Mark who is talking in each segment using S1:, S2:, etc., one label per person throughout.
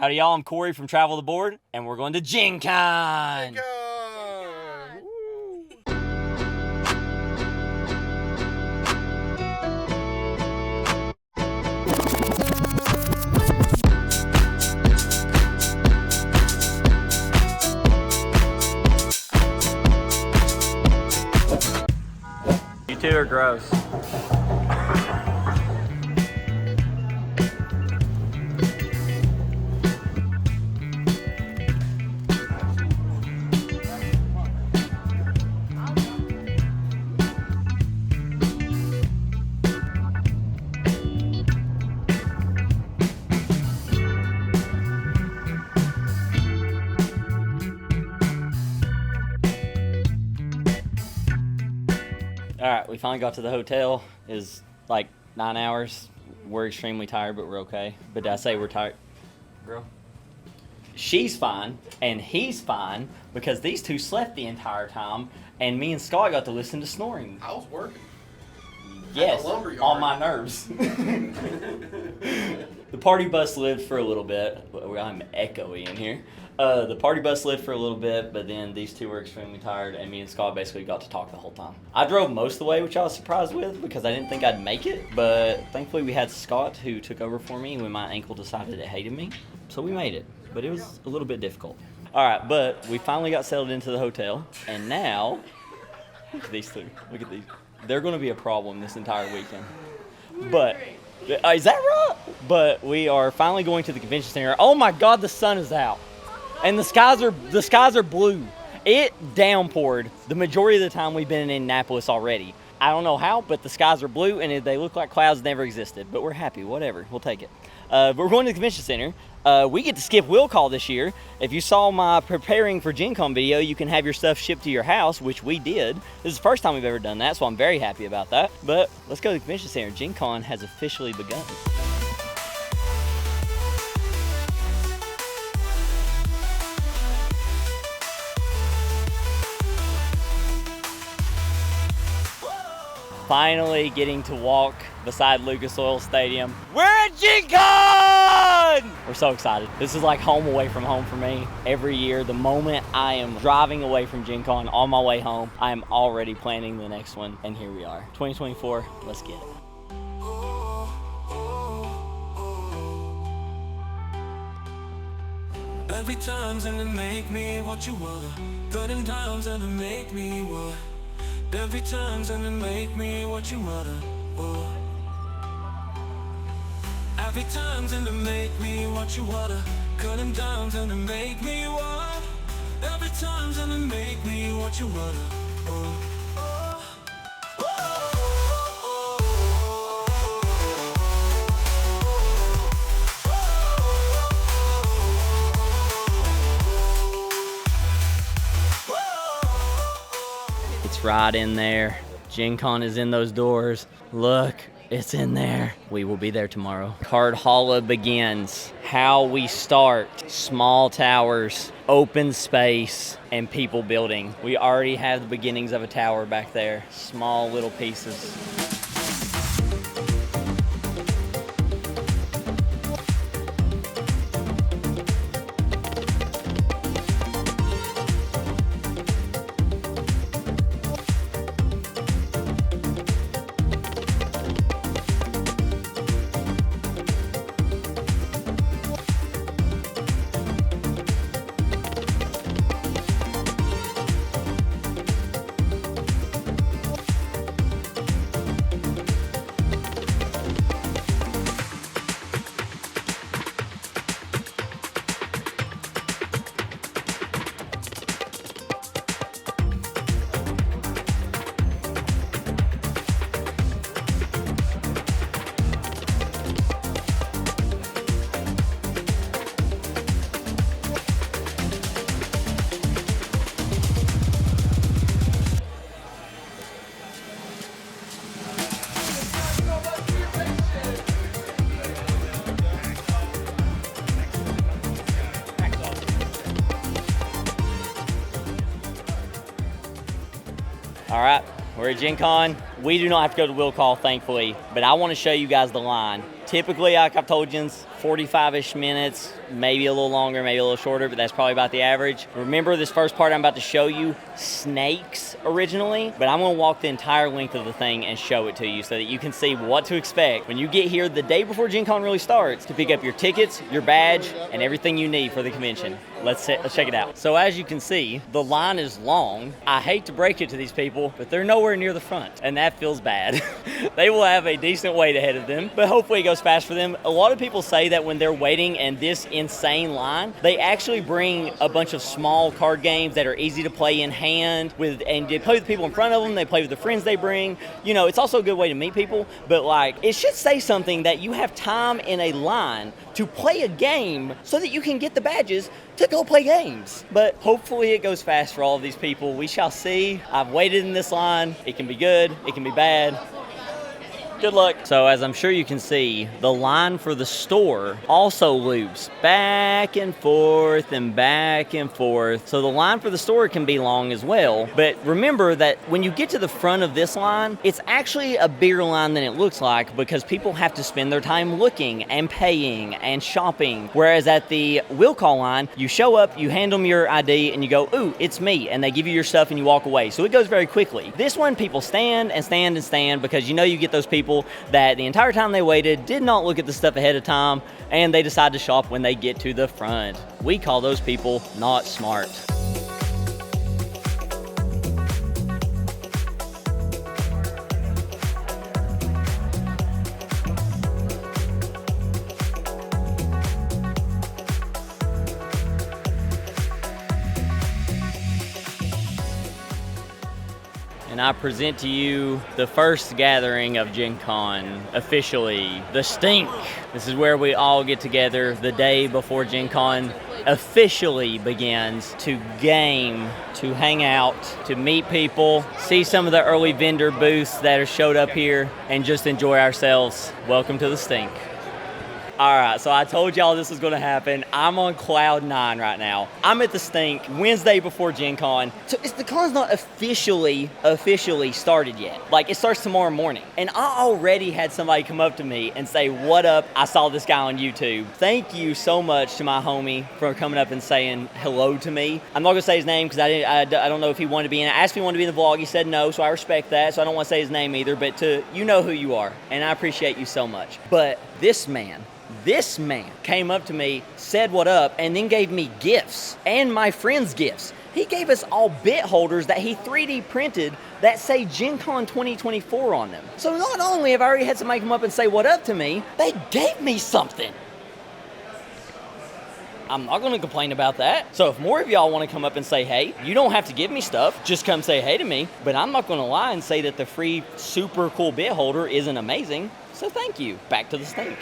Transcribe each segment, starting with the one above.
S1: Howdy y'all, I'm Corey from Travel the Board, and we're going to Gen Con. You two are gross. All right, we finally got to the hotel. It's like 9 hours. We're extremely tired, but we're okay. But did I say we're tired? Girl? She's fine, and he's fine, because these two slept the entire time, and me and Scott got to listen to snoring.
S2: I was working.
S1: Yes, on my nerves. The party bus lived for a little bit. I'm echoey in here. The party bus lived for a little bit, but then these two were extremely tired, and me and Scott basically got to talk the whole time. I drove most of the way, which I was surprised with because I didn't think I'd make it, but thankfully we had Scott who took over for me when my ankle decided it hated me, so we made it, but it was a little bit difficult. All right, but we finally got settled into the hotel, and now, look at these two, look at these. They're going to be a problem this entire weekend. But, is that right? But we are finally going to the convention center. Oh my God, the sun is out. And the skies are blue. It downpoured the majority of the time we've been in Indianapolis already. I don't know how, but the skies are blue and they look like clouds never existed. But we're happy, whatever, we'll take it. But we're going to the convention center. We get to skip will call this year. If you saw my preparing for Gen Con video, you can have your stuff shipped to your house, which we did. This is the first time we've ever done that, so I'm very happy about that. But let's go to the convention center. Gen Con has officially begun. Finally getting to walk beside Lucas Oil Stadium. We're at Gen Con! We're so excited. This is like home away from home for me. Every year, the moment I am driving away from Gen Con on my way home, I am already planning the next one, and here we are. 2024, let's get it.
S3: Every time's gonna make me what you want. Good in times gonna make me what. Every time's gonna make me what you wanna. Oh. Every time's gonna make me what you wanna. Good in times gonna make me what. Every time's gonna make me what you wanna. Oh.
S1: It's right in there. Gen Con is in those doors. Look, it's in there. We will be there tomorrow. Card Holla begins. How we start. Small towers, open space, and people building. We already have the beginnings of a tower back there. Small little pieces. All right, we're at Gen Con. We do not have to go to will call, thankfully, but I want to show you guys the line. Typically, like I've told you, 45-ish minutes, maybe a little longer, maybe a little shorter, but that's probably about the average. Remember, this first part I'm about to show you, snakes originally, but I'm going to walk the entire length of the thing and show it to you so that you can see what to expect when you get here the day before Gen Con really starts to pick up your tickets, your badge, and everything you need for the convention. Let's check it out. So as you can see, the line is long. I hate to break it to these people, but they're nowhere near the front, and that feels bad. They will have a decent wait ahead of them, but hopefully it goes fast for them. A lot of people say that when they're waiting in this insane line, they actually bring a bunch of small card games that are easy to play in hand with, and they play with the people in front of them, they play with the friends they bring. You know, it's also a good way to meet people, but like, it should say something that you have time in a line to play a game so that you can get the badges to go play games. But hopefully it goes fast for all of these people. We shall see. I've waited in this line. It can be good, it can be bad. Good luck. So as I'm sure you can see, the line for the store also loops back and forth and back and forth. So the line for the store can be long as well. But remember that when you get to the front of this line, it's actually a bigger line than it looks like because people have to spend their time looking and paying and shopping. Whereas at the will call line, you show up, you hand them your ID, and you go, ooh, it's me. And they give you your stuff and you walk away. So it goes very quickly. This one, people stand and stand and stand because you know you get those people that the entire time they waited did not look at the stuff ahead of time and they decide to shop when they get to the front. We call those people not smart. And I present to you the first gathering of Gen Con, officially, the Stink. This is where we all get together the day before Gen Con officially begins to game, to hang out, to meet people, see some of the early vendor booths that are showed up here, and just enjoy ourselves. Welcome to the Stink. All right, so I told y'all this was gonna happen. I'm on cloud 9 right now. I'm at the Stink Wednesday before Gen Con. So the con's not officially started yet. Like, it starts tomorrow morning. And I already had somebody come up to me and say, what up? I saw this guy on YouTube. Thank you so much to my homie for coming up and saying hello to me. I'm not gonna say his name because I don't know if he wanted to be in it. I asked if he wanted to be in the vlog. He said no, so I respect that. So I don't want to say his name either, but you know who you are. And I appreciate you so much. But this man came up to me, said what up, and then gave me gifts and my friends gifts. He gave us all bit holders that he 3D printed that say Gen Con 2024 on them. So not only have I already had somebody come up and say what up to me, they gave me something. I'm not gonna complain about that. So if more of y'all wanna come up and say, hey, you don't have to give me stuff, just come say hey to me, but I'm not gonna lie and say that the free super cool bit holder isn't amazing. So thank you. Back to the Stink.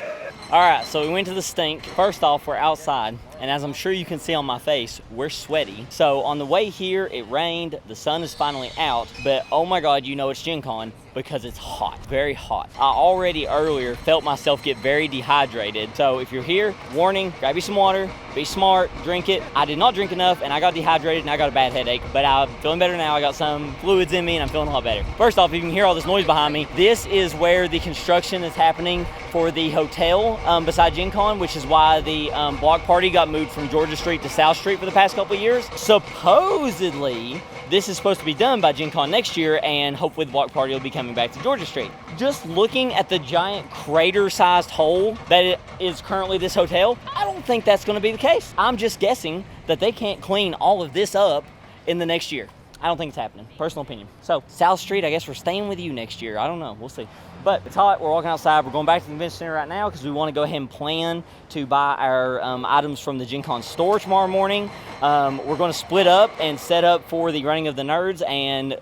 S1: All right, so we went to the Stink. First off, we're outside, and as I'm sure you can see on my face, we're sweaty. So on the way here, it rained, the sun is finally out, but oh my God, you know it's Gen Con because it's hot, very hot. I already earlier felt myself get very dehydrated. So if you're here, warning, grab you some water, be smart, drink it. I did not drink enough and I got dehydrated and I got a bad headache, but I'm feeling better now. I got some fluids in me and I'm feeling a lot better. First off, you can hear all this noise behind me. This is where the construction is happening for the hotel beside Gen Con, which is why the block party got moved from Georgia Street to South Street for the past couple of years. Supposedly, this is supposed to be done by Gen Con next year, and hopefully the block party will be coming back to Georgia Street. Just looking at the giant crater-sized hole that is currently this hotel, I don't think that's gonna be the case. I'm just guessing that they can't clean all of this up in the next year. I don't think it's happening, personal opinion. So, South Street, I guess we're staying with you next year. I don't know, we'll see. But it's hot, we're walking outside. We're going back to the convention center right now because we want to go ahead and plan to buy our items from the Gen Con store tomorrow morning. We're going to split up and set up for the running of the nerds, and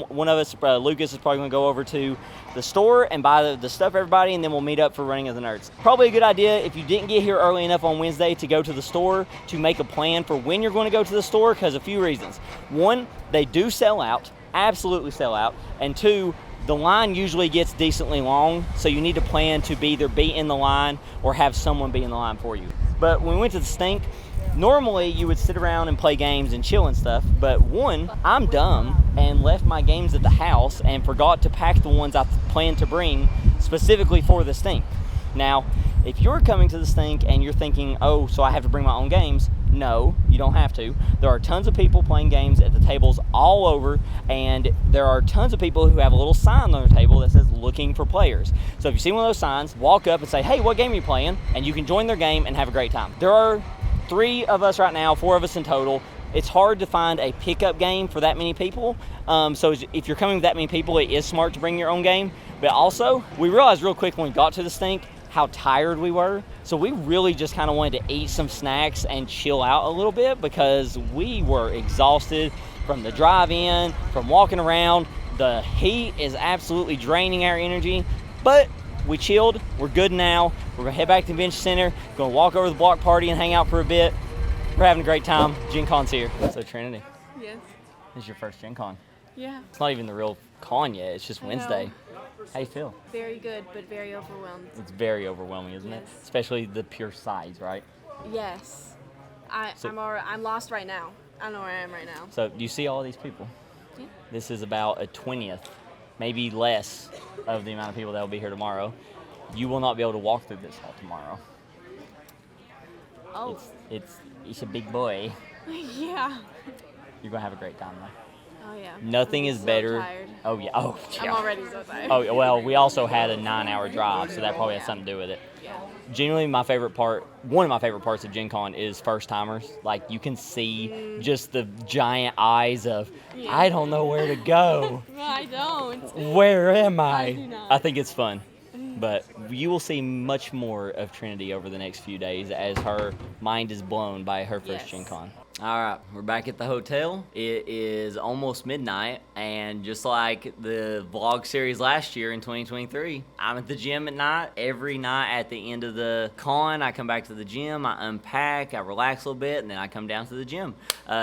S1: one of us, Lucas, is probably going to go over to the store and buy the stuff for everybody, and then we'll meet up for running of the nerds. Probably a good idea if you didn't get here early enough on Wednesday to go to the store to make a plan for when you're going to go to the store, because a few reasons. One, they do sell out, absolutely sell out, and two, the line usually gets decently long, so you need to plan to either be in the line or have someone be in the line for you. But when we went to the Stink, normally you would sit around and play games and chill and stuff, but one, I'm dumb and left my games at the house and forgot to pack the ones I planned to bring specifically for the Stink. Now, if you're coming to this thing and you're thinking, oh, so I have to bring my own games, no, you don't have to. There are tons of people playing games at the tables all over, and there are tons of people who have a little sign on their table that says looking for players. So if you see one of those signs, walk up and say, hey, what game are you playing? And you can join their game and have a great time. There are 3 of us right now, 4 of us in total. It's hard to find a pickup game for that many people. So if you're coming with that many people, it is smart to bring your own game. But also, we realized real quick when we got to the stink how tired we were. So we really just kind of wanted to eat some snacks and chill out a little bit because we were exhausted from the drive-in, from walking around. The heat is absolutely draining our energy, but we chilled. We're good now. We're gonna head back to the convention center, gonna walk over to the block party and hang out for a bit. We're having a great time. Gen Con's here. So Trinity,
S2: Yes.
S1: this is your first Gen Con.
S2: Yeah.
S1: It's not even the real con yet, it's just Wednesday. How you feel?
S2: Very good, but very overwhelmed.
S1: It's very overwhelming, isn't it?
S2: Yes.
S1: Especially the pure size, right?
S2: Yes.
S1: So-
S2: I'm lost right now. I don't know where I am right now.
S1: So do you see all these people?
S2: Yeah.
S1: This is about a 20th, maybe less, of the amount of people that will be here tomorrow. You will not be able to walk through this hall tomorrow.
S2: Oh.
S1: It's a big boy.
S2: Yeah.
S1: You're gonna have a great time though.
S2: Oh yeah.
S1: Nothing
S2: I'm
S1: is
S2: so
S1: better.
S2: Tired.
S1: Oh yeah. Oh yeah.
S2: I'm already so tired.
S1: Oh well, we also had a 9-hour drive, so that probably has
S2: Yeah.
S1: something to do with it.
S2: Yeah.
S1: Genuinely, one of my favorite parts of Gen Con is first timers. Like you can see just the giant eyes of,
S2: Yeah.
S1: I don't know where to go.
S2: No, I don't.
S1: Where am I?
S2: I do not.
S1: I think it's fun. But you will see much more of Trinity over the next few days as her mind is blown by her first
S2: Yes.
S1: Gen Con. All right, we're back at the hotel. It is almost midnight, and just like the vlog series last year in 2023, I'm at the gym at night. Every night at the end of the con, I come back to the gym, I unpack, I relax a little bit, and then I come down to the gym.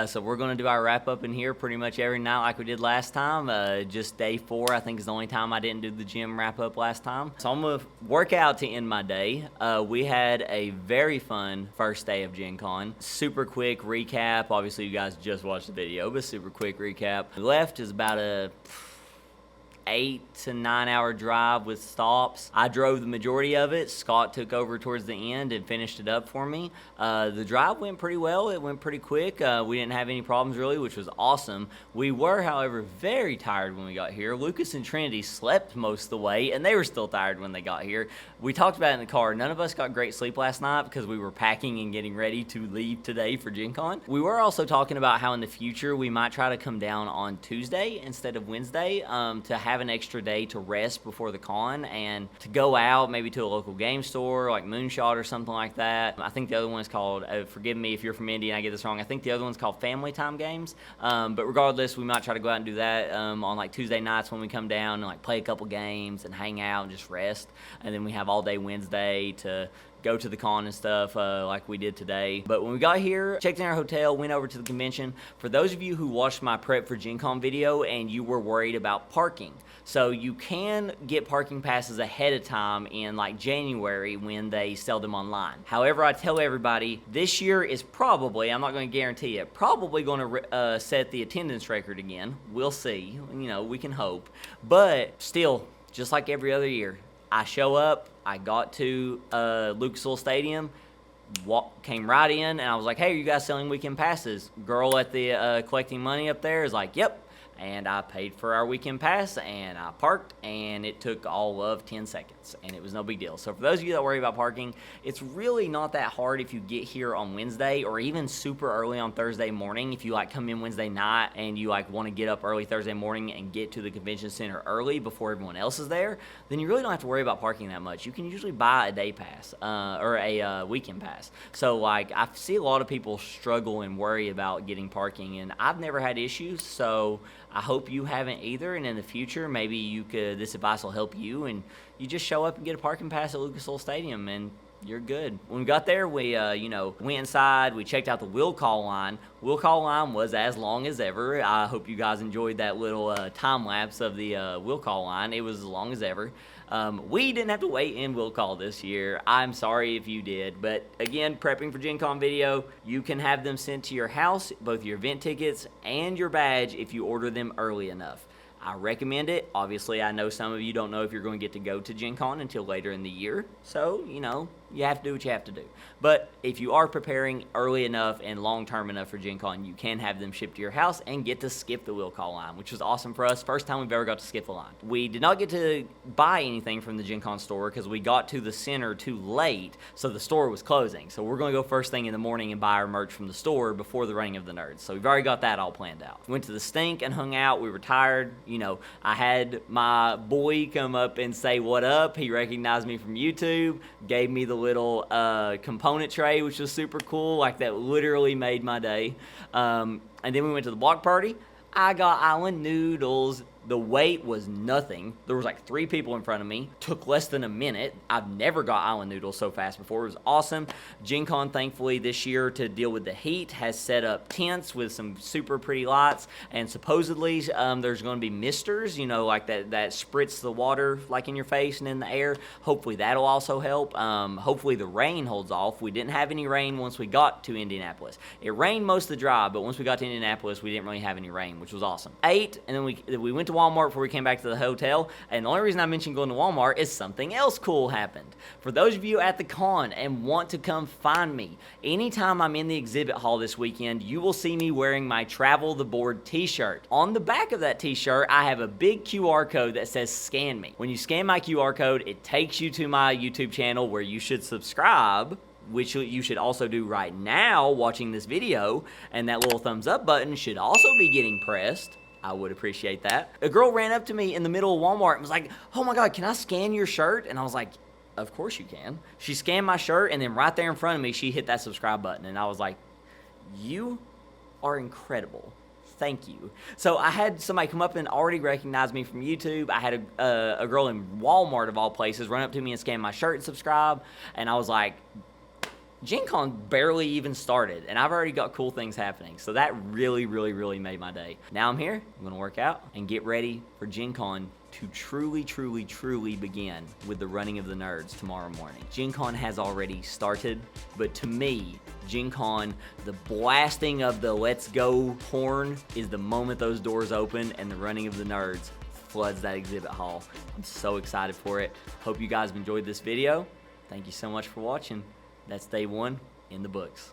S1: So we're going to do our wrap-up in here pretty much every night like we did last time. Just day 4, I think, is the only time I didn't do the gym wrap-up last time. So I'm going to work out to end my day. We had a very fun first day of Gen Con. Super quick recap. Obviously, you guys just watched the video, but super quick recap. Left is about a 8 to 9 hour drive with stops. I drove the majority of it. Scott took over towards the end and finished it up for me. The drive went pretty well. It went pretty quick. We didn't have any problems really, which was awesome. We were, however, very tired when we got here. Lucas and Trinity slept most of the way, and they were still tired when they got here. We talked about it in the car. None of us got great sleep last night because we were packing and getting ready to leave today for Gen Con. We were also talking about how in the future we might try to come down on Tuesday instead of Wednesday to have an extra day to rest before the con and to go out maybe to a local game store like Moonshot or something like that. I think the other one is called, forgive me if you're from Indy and I get this wrong, I think the other one's called Family Time Games. But regardless, we might try to go out and do that on like Tuesday nights when we come down and like play a couple games and hang out and just rest. And then we have all day Wednesday to go to the con and stuff like we did today. But when we got here, checked in our hotel, went over to the convention. For those of you who watched my prep for Gen Con video and you were worried about parking, so you can get parking passes ahead of time in like January when they sell them online. However, I tell everybody this year is probably, I'm not going to guarantee it, probably going to set the attendance record again. We'll see, you know, we can hope. But still, just like every other year, I show up, I got to Lucas Oil Stadium, came right in, and I was like, hey, are you guys selling weekend passes? Girl at the collecting money up there is like, yep. And I paid for our weekend pass, and I parked, and it took all of 10 seconds, and it was no big deal. So for those of you that worry about parking, it's really not that hard if you get here on Wednesday or even super early on Thursday morning. If you like come in Wednesday night and you like want to get up early Thursday morning and get to the convention center early before everyone else is there, then you really don't have to worry about parking that much. You can usually buy a day pass or a weekend pass. So like I see a lot of people struggle and worry about getting parking, and I've never had issues, so I hope you haven't either, and in the future, maybe you could, this advice will help you, and you just show up and get a parking pass at Lucas Oil Stadium, and you're good. When we got there, we, went inside, we checked out the will call line. Will call line was as long as ever. I hope you guys enjoyed that little time lapse of the will call line. It was as long as ever. We didn't have to wait in will call this year. I'm sorry if you did, but again, prepping for Gen Con video, you can have them sent to your house, both your event tickets and your badge if you order them early enough. I recommend it. Obviously, I know some of you don't know if you're going to get to go to Gen Con until later in the year. So, you know, you have to do what you have to do. But if you are preparing early enough and long-term enough for Gen Con, you can have them shipped to your house and get to skip the will call line, which was awesome for us. First time we've ever got to skip the line. We did not get to buy anything from the Gen Con store because we got to the center too late, so the store was closing. So we're going to go first thing in the morning and buy our merch from the store before the Running of the Nerds. So we've already got that all planned out. Went to the Stink and hung out. We were tired. You know, I had my boy come up and say what up. He recognized me from YouTube, gave me the little component tray, which was super cool. Like, that literally made my day. And then we went to the block party. I got island noodles. The wait was nothing. There was like 3 people in front of me. Took less than a minute. I've never got island noodles so fast before. It was awesome. Gen Con, thankfully, this year to deal with the heat, has set up tents with some super pretty lights. And supposedly, there's going to be misters, you know, like that spritz the water like in your face and in the air. Hopefully that'll also help. Hopefully the rain holds off. We didn't have any rain once we got to Indianapolis. It rained most of the drive, but once we got to Indianapolis, we didn't really have any rain, which was awesome. Ate, and then we went to Walmart before we came back to the hotel, and the only reason I mentioned going to Walmart is something else cool happened. For those of you at the con and want to come find me, anytime I'm in the exhibit hall this weekend, you will see me wearing my Travel the Board t-shirt. On the back of that t-shirt, I have a big QR code that says scan me. When you scan my QR code, it takes you to my YouTube channel where you should subscribe, which you should also do right now watching this video, and that little thumbs up button should also be getting pressed. I would appreciate that. A girl ran up to me in the middle of Walmart and was like, "Oh my God, can I scan your shirt?" And I was like, "Of course you can." She scanned my shirt, and then right there in front of me, she hit that subscribe button. And I was like, "You are incredible. Thank you." So I had somebody come up and already recognize me from YouTube. I had a girl in Walmart, of all places, run up to me and scan my shirt and subscribe. And I was like, Gen Con barely even started, and I've already got cool things happening. So that really, really, really made my day. Now I'm here. I'm going to work out and get ready for Gen Con to truly, truly, truly begin with the Running of the Nerds tomorrow morning. Gen Con has already started, but to me, Gen Con, the blasting of the Let's Go horn is the moment those doors open and the Running of the Nerds floods that exhibit hall. I'm so excited for it. Hope you guys have enjoyed this video. Thank you so much for watching. That's day 1 in the books.